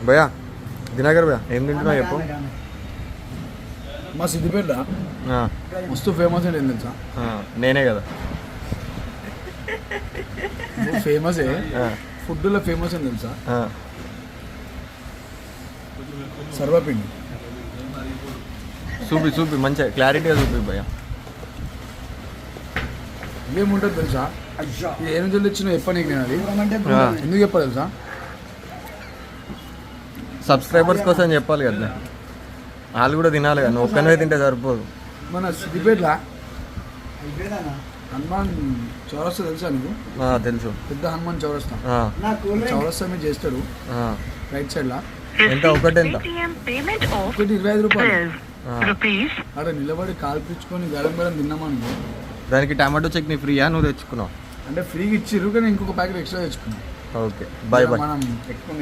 భయ్యా దినగర్ భయ్యా ఏం తింటున్నావు చెప్పు. మా సిద్దిపేట మస్తు ఫేమస్ అండి, ఏం తెలుసా? నేనే కదా ఫేమసే, ఫుడ్లో ఫేమస్ అని తెలుసా? సర్వపిండి. చూపి మంచిగా క్లారిటీగా చూపి భయ్యా. ఏముంటుంది తెలుసా? ఇది ఏ నుంచి తెచ్చిన చెప్ప నీకు నేను అది ఎందుకు చెప్పా తెలుసా? సబ్స్క్రైబర్స్ కోసం చెప్పాలి కదా, వాళ్ళు కూడా తినాలి కదా, నువ్వు ఒక్కనే తింటే సరిపోదు. మన సిద్దిపేటలో హనుమాన్ చౌరస్తా తెలుసా నీకు? తెలుసు, పెద్ద హనుమాన్ చౌరస్తా. చౌరస్తా మీద చేస్తాడు రైట్ సైడ్ లా. ఎంత ఒకటి ఎంత? ఒకటి 25 రూపాయలు. అక్కడ నిలబడి కాల్పించుకొని గరం గరం తిన్నామనుకో. దానికి టమాటో చట్నీ ఫ్రీయా, నువ్వు తెచ్చుకున్నావు? అంటే ఫ్రీగా ఇచ్చిర్రు కానీ ఇంకొక ప్యాకెట్ ఎక్స్ట్రా తెచ్చుకున్నాం. Okay bye bye. మనం ఎక్కువ